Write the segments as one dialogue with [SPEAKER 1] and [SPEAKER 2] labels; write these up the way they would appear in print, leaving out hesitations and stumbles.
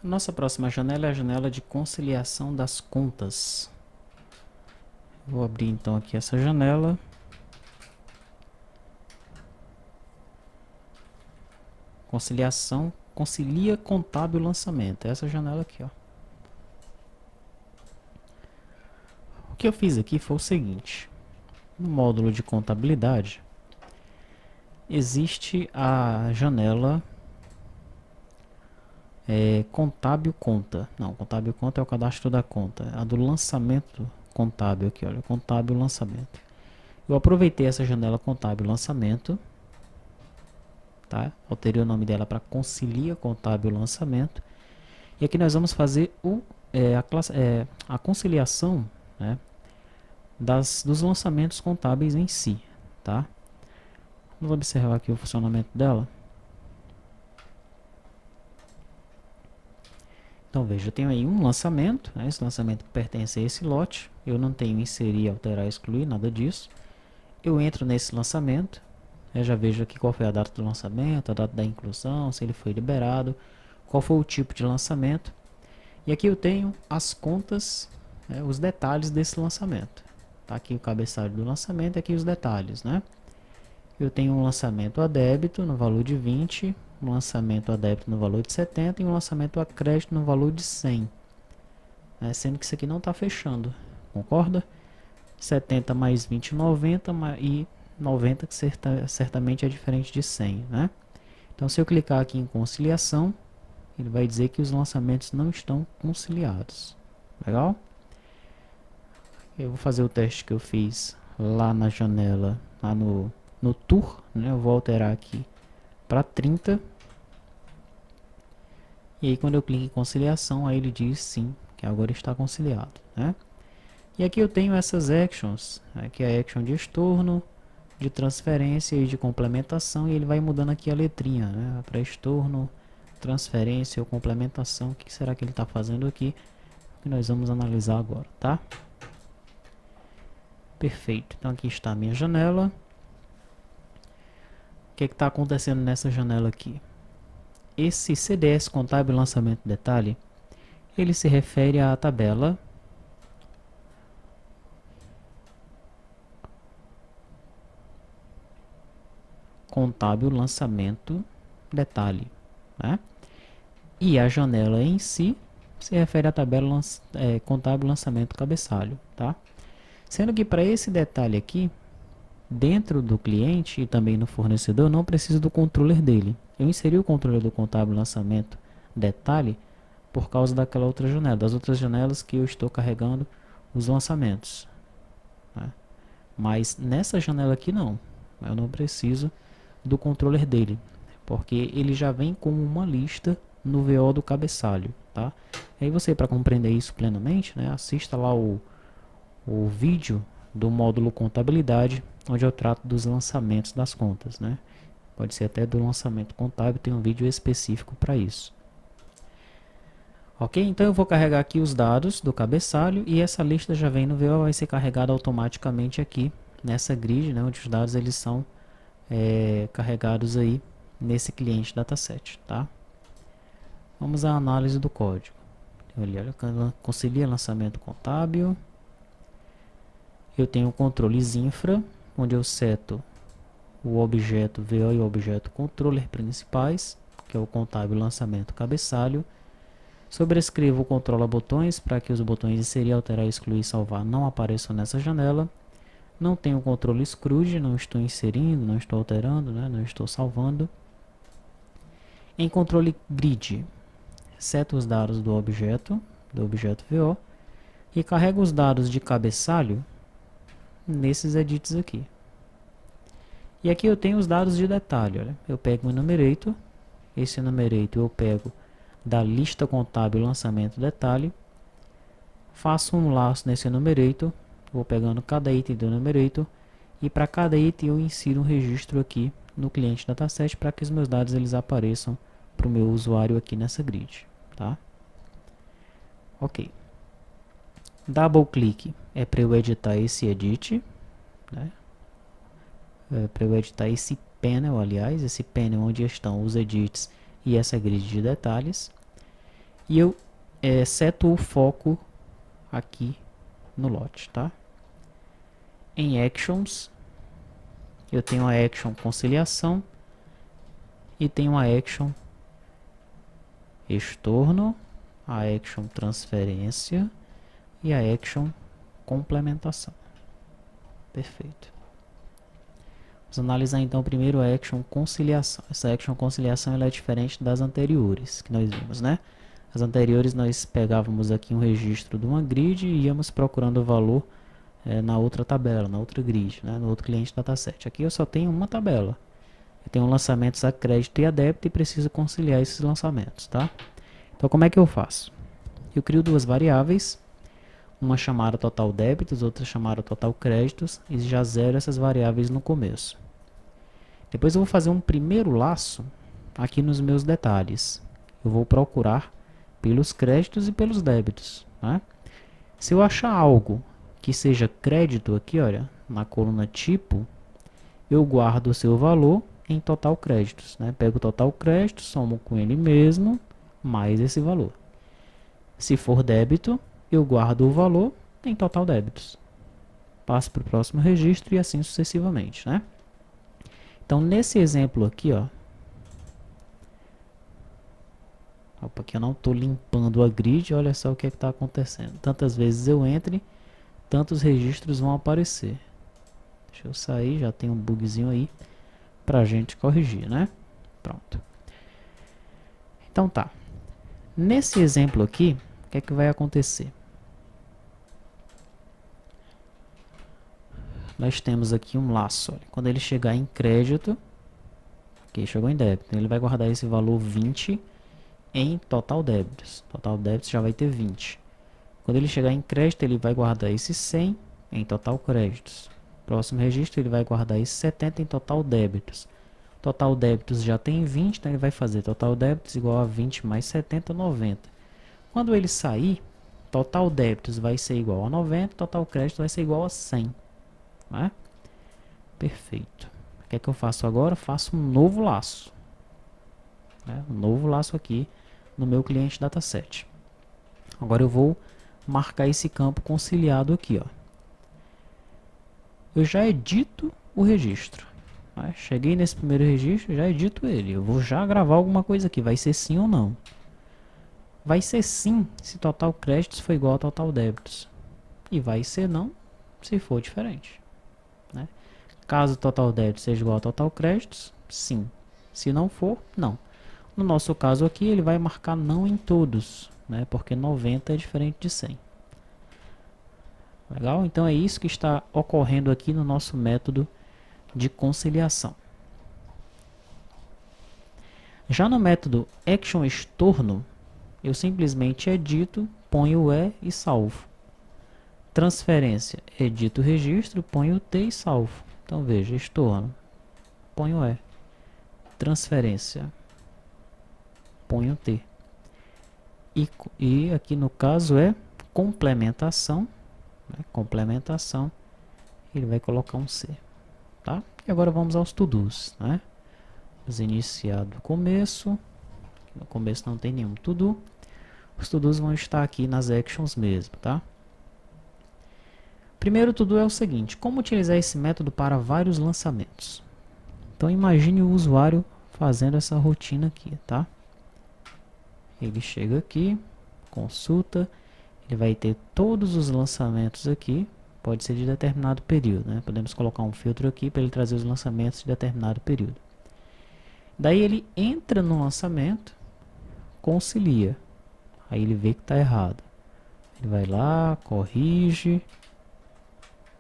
[SPEAKER 1] Nossa próxima janela é a janela de conciliação das contas. Vou abrir então aqui essa janela. Conciliação, concilia contábil lançamento. Essa janela aqui, ó. O que eu fiz aqui foi o seguinte. No módulo de contabilidade, existe a janela contábil conta. Não, contábil conta é o cadastro da conta. A do lançamento contábil aqui, olha. Contábil lançamento. Eu aproveitei essa janela contábil lançamento, tá? Alterei o nome dela para concilia contábil lançamento. E aqui nós vamos fazer a conciliação, né, dos lançamentos contábeis em si, tá? Vamos observar aqui o funcionamento dela. Então veja, eu tenho aí um lançamento, né, esse lançamento pertence a esse lote. Eu não tenho inserir, alterar, excluir, nada disso. Eu entro nesse lançamento, eu já vejo aqui qual foi a data do lançamento, a data da inclusão, se ele foi liberado, qual foi o tipo de lançamento. E aqui eu tenho as contas, né, os detalhes desse lançamento. Tá aqui o cabeçalho do lançamento e aqui os detalhes, né? Eu tenho um lançamento a débito no valor de 20, um lançamento a débito no valor de 70 e um lançamento a crédito no valor de 100. Né? Sendo que isso aqui não está fechando, concorda? 70 mais 20, 90 e 90 que certamente é diferente de 100, né? Então se eu clicar aqui em conciliação, ele vai dizer que os lançamentos não estão conciliados. Legal? Eu vou fazer o teste que eu fiz lá na janela, lá no tour, né? Eu vou alterar aqui para 30. E aí quando eu clico em conciliação, aí ele diz sim, que agora está conciliado, né? E aqui eu tenho essas actions, aqui é a action de estorno, de transferência e de complementação, e ele vai mudando aqui a letrinha, né? Para estorno, transferência ou complementação, o que será que ele está fazendo aqui? Que nós vamos analisar agora, tá? Perfeito, então aqui está a minha janela. O que está acontecendo nessa janela aqui? Esse CDS contábil lançamento detalhe, ele se refere à tabela contábil lançamento detalhe, né? E a janela em si se refere à tabela contábil lançamento cabeçalho, tá? Sendo que para esse detalhe aqui, dentro do cliente e também no fornecedor, eu não preciso do controller dele. Eu inseri o controller do contábil lançamento detalhe por causa daquela outra janela, das outras janelas que eu estou carregando os lançamentos, né? Mas nessa janela aqui não, eu não preciso do controller dele, porque ele já vem com uma lista no VO do cabeçalho, tá? E aí você, para compreender isso plenamente, né, assista lá o vídeo do módulo contabilidade, onde eu trato dos lançamentos das contas, né? Pode ser até do lançamento contábil, tem um vídeo específico para isso. Ok, então eu vou carregar aqui os dados do cabeçalho e essa lista já vem no VO, vai ser carregada automaticamente aqui nessa grid, né, onde os dados eles são carregados aí nesse cliente dataset, tá? Vamos à análise do código. Olha, concilia lançamento contábil. Eu tenho o controles infra, onde eu seto o objeto VO e o objeto controller principais, que é o contábil lançamento cabeçalho. Sobrescrevo o controla botões para que os botões inserir, alterar, excluir e salvar não apareçam nessa janela. Não tenho o controle Scrooge, não estou inserindo, não estou alterando, né? Não estou salvando. Em controle grid, seto os dados do objeto VO e carrego os dados de cabeçalho nesses edits aqui. E aqui eu tenho os dados de detalhe. Olha. Eu pego o enumerator, esse enumerator eu pego da lista contábil lançamento detalhe, faço um laço nesse enumerator, vou pegando cada item do enumerator e para cada item eu insiro um registro aqui no cliente dataset para que os meus dados eles apareçam para o meu usuário aqui nessa grid, tá? Ok. Double click é para eu editar esse edit, né? Para eu editar esse panel, aliás, esse panel onde estão os edits e essa grid de detalhes. e eu seto o foco aqui no lote, tá? Em Actions, eu tenho a Action Conciliação e tenho a Action Estorno, a Action Transferência e a Action Complementação. Perfeito. Vamos analisar então primeiro a Action Conciliação. Essa Action Conciliação ela é diferente das anteriores que nós vimos, né? As anteriores nós pegávamos aqui um registro de uma grid e íamos procurando o valor na outra tabela, na outra grid, né? No outro cliente dataset. Aqui eu só tenho uma tabela. Eu tenho lançamentos a crédito e a débito e preciso conciliar esses lançamentos, tá? Então como é que eu faço? Eu crio duas variáveis, uma chamada total débitos, outra chamada total créditos, e já zero essas variáveis no começo. Depois eu vou fazer um primeiro laço aqui nos meus detalhes. Eu vou procurar pelos créditos e pelos débitos, né? Se eu achar algo que seja crédito aqui, olha, na coluna tipo, eu guardo o seu valor em total créditos, né? Pego o total crédito, somo com ele mesmo, mais esse valor. Se for débito, eu guardo o valor em total débitos. Passo para o próximo registro e assim sucessivamente, né? Então, nesse exemplo aqui, ó. Opa, aqui eu não estou limpando a grid, olha só o que está acontecendo. Tantas vezes eu entre, tantos registros vão aparecer. Deixa eu sair, já tem um bugzinho aí para a gente corrigir, né? Pronto. Então tá. Nesse exemplo aqui, o que é que vai acontecer? Nós temos aqui um laço. Olha. Quando ele chegar em crédito, ok, chegou em débito, ele vai guardar esse valor 20 em total débitos. Total débitos já vai ter 20. Quando ele chegar em crédito, ele vai guardar esse 100 em total créditos. Próximo registro, ele vai guardar esse 70 em total débitos. Total débitos já tem 20, então ele vai fazer total débitos igual a 20 mais 70, 90. Quando ele sair, total débitos vai ser igual a 90, total crédito vai ser igual a 100. Né? Perfeito. O que é que eu faço agora? Faço um novo laço. Né? Um novo laço aqui no meu cliente dataset. Agora eu vou marcar esse campo conciliado aqui. Ó. Eu já edito o registro. Né? Cheguei nesse primeiro registro, já edito ele. Eu vou já gravar alguma coisa aqui. Vai ser sim ou não? Vai ser sim se total créditos for igual a total débitos. E vai ser não se for diferente. Né? Caso total débito seja igual a total créditos, sim. Se não for, não. No nosso caso aqui, ele vai marcar não em todos, né? Porque 90 é diferente de 100. Legal? Então é isso que está ocorrendo aqui no nosso método de conciliação. Já no método Action Estorno, eu simplesmente edito, ponho o E e salvo. Transferência, edito o registro, ponho o T e salvo. Então veja, estorno, ponho o E. Transferência, ponho o T. E aqui no caso é complementação. Né? Complementação, ele vai colocar um C. Tá? E agora vamos aos to-dos. Né? Vamos iniciar do começo. No começo não tem nenhum to-do. Os to-dos vão estar aqui nas actions mesmo. Tá? Primeiro to-do é o seguinte: como utilizar esse método para vários lançamentos? Então imagine o usuário fazendo essa rotina aqui, tá? Ele chega aqui, consulta, ele vai ter todos os lançamentos aqui, pode ser de determinado período, né? Podemos colocar um filtro aqui para ele trazer os lançamentos de determinado período. Daí ele entra no lançamento, concilia, aí ele vê que está errado. Ele vai lá, corrige,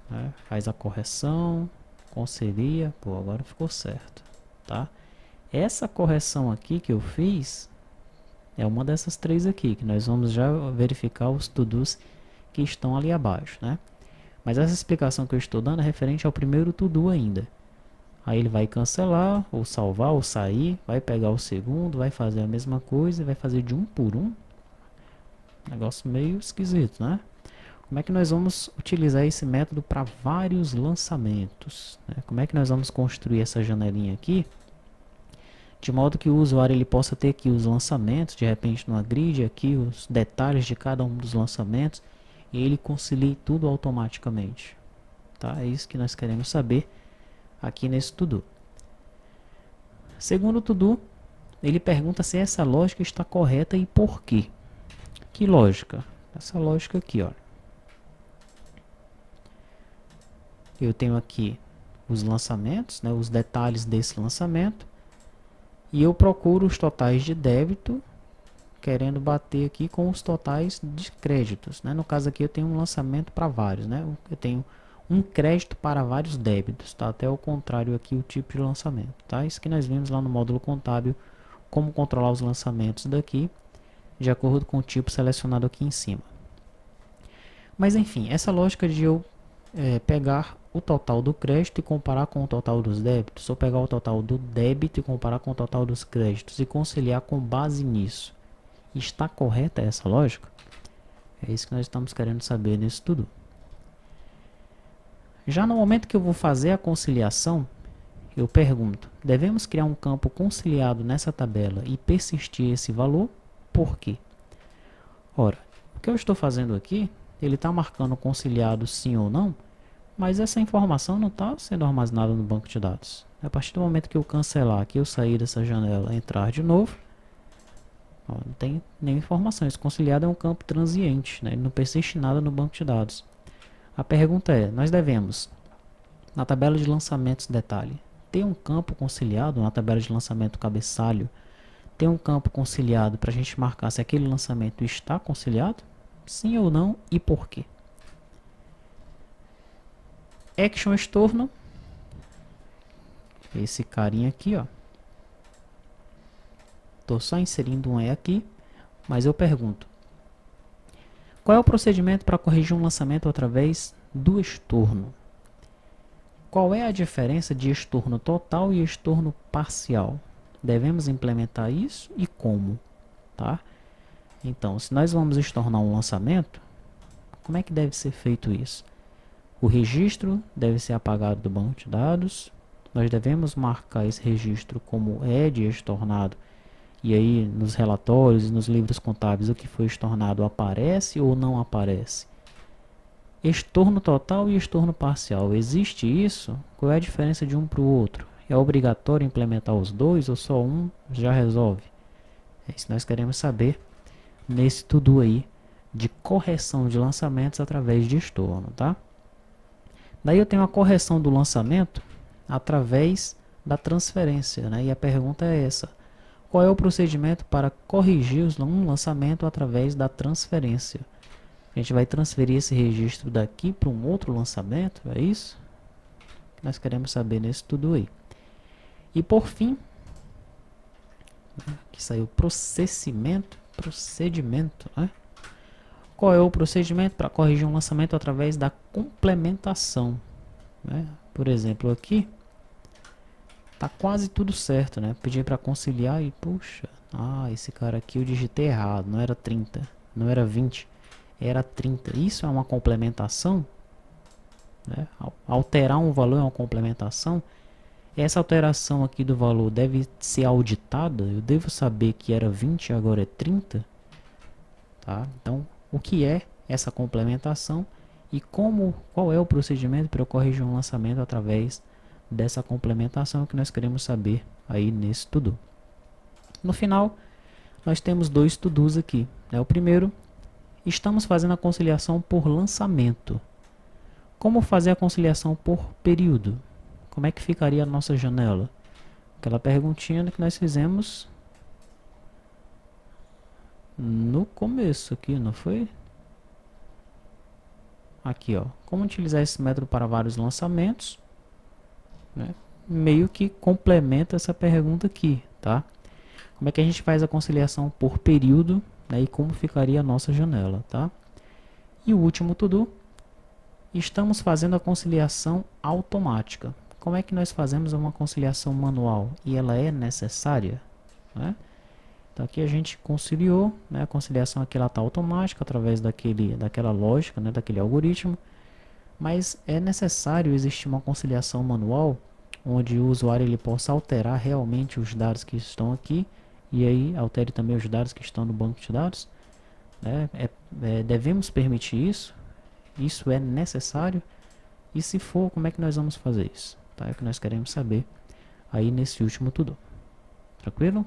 [SPEAKER 1] né? Faz a correção, concilia, pô, agora ficou certo, tá? Essa correção aqui que eu fiz é uma dessas três aqui, que nós vamos já verificar os to-dos que estão ali abaixo, né? Mas essa explicação que eu estou dando é referente ao primeiro to-do ainda. Aí ele vai cancelar, ou salvar, ou sair, vai pegar o segundo, vai fazer a mesma coisa e vai fazer de um por um. Negócio meio esquisito, né? Como é que nós vamos utilizar esse método para vários lançamentos? Né? Como é que nós vamos construir essa janelinha aqui? de modo que o usuário ele possa ter aqui os lançamentos, de repente numa grid, aqui os detalhes de cada um dos lançamentos, e ele concilie tudo automaticamente. Tá? É isso que nós queremos saber aqui nesse to-do. Segundo o to-do, ele pergunta se essa lógica está correta e por quê. Que lógica? Essa lógica aqui, ó. Eu tenho aqui os lançamentos, né, os detalhes desse lançamento, e eu procuro os totais de débito, querendo bater aqui com os totais de créditos, né? No caso aqui eu tenho um lançamento para vários, né? Eu tenho um crédito para vários débitos, tá? Até o contrário aqui o tipo de lançamento, tá? Isso que nós vimos lá no módulo contábil, como controlar os lançamentos daqui, de acordo com o tipo selecionado aqui em cima. Mas enfim, essa lógica de eu pegar o total do crédito e comparar com o total dos débitos, ou pegar o total do débito e comparar com o total dos créditos e conciliar com base nisso. Está correta essa lógica? É isso que nós estamos querendo saber nesse tudo. Já no momento que eu vou fazer a conciliação, eu pergunto, devemos criar um campo conciliado nessa tabela e persistir esse valor? Por quê? Ora, o que eu estou fazendo aqui, ele está marcando conciliado sim ou não, mas essa informação não está sendo armazenada no banco de dados. A partir do momento que eu cancelar, que eu sair dessa janela, entrar de novo, ó, não tem nenhuma informação. Esse conciliado é um campo transiente, né? Ele não persiste nada no banco de dados. A pergunta é, nós devemos, na tabela de lançamentos detalhe, ter um campo conciliado, na tabela de lançamento cabeçalho, ter um campo conciliado para a gente marcar se aquele lançamento está conciliado? Sim ou não e por quê? Action estorno, esse carinha aqui, ó. Estou só inserindo um E aqui, mas eu pergunto, qual é o procedimento para corrigir um lançamento através do estorno? Qual é a diferença de estorno total e estorno parcial? Devemos implementar isso e como? Tá? Então, se nós vamos estornar um lançamento, como é que deve ser feito isso? O registro deve ser apagado do banco de dados. Nós devemos marcar esse registro como ED estornado. E aí, nos relatórios e nos livros contábeis, o que foi estornado aparece ou não aparece? Estorno total e estorno parcial. Existe isso? Qual é a diferença de um para o outro? É obrigatório implementar os dois ou só um já resolve? É isso que nós queremos saber nesse to-do aí de correção de lançamentos através de estorno, tá? Daí eu tenho a correção do lançamento através da transferência, né? E a pergunta é essa: qual é o procedimento para corrigir um lançamento através da transferência? A gente vai transferir esse registro daqui para um outro lançamento, é isso? Que nós queremos saber nesse tudo aí. E por fim, aqui saiu procedimento, né? Qual é o procedimento para corrigir um lançamento através da complementação, né? Por exemplo, aqui tá quase tudo certo, né? Pedi para conciliar e puxa, esse cara aqui eu digitei errado, não era 30, não era 20, era 30. Isso é uma complementação, né? Alterar um valor é uma complementação. Essa alteração aqui do valor deve ser auditada. Eu devo saber que era 20 e agora é 30, tá? Então, o que é essa complementação e qual é o procedimento para eu corrigir um lançamento através dessa complementação que nós queremos saber aí nesse to-do. No final, nós temos dois to-dos aqui, né? O primeiro, estamos fazendo a conciliação por lançamento. Como fazer a conciliação por período? Como é que ficaria a nossa janela? Aquela perguntinha que nós fizemos no começo aqui, não foi? Aqui, ó. Como utilizar esse método para vários lançamentos, né? Meio que complementa essa pergunta aqui, tá? Como é que a gente faz a conciliação por período, né? E como ficaria a nossa janela, tá? E o último to-do, estamos fazendo a conciliação automática. Como é que nós fazemos uma conciliação manual? E ela é necessária, né? Então aqui a gente conciliou, né? A conciliação aqui ela está automática através daquela lógica, né? Daquele algoritmo. Mas é necessário existir uma conciliação manual onde o usuário ele possa alterar realmente os dados que estão aqui e aí altere também os dados que estão no banco de dados, né? Devemos permitir isso? Isso é necessário? E se for, como é que nós vamos fazer isso? Tá? É o que nós queremos saber aí nesse último tudo. Tranquilo?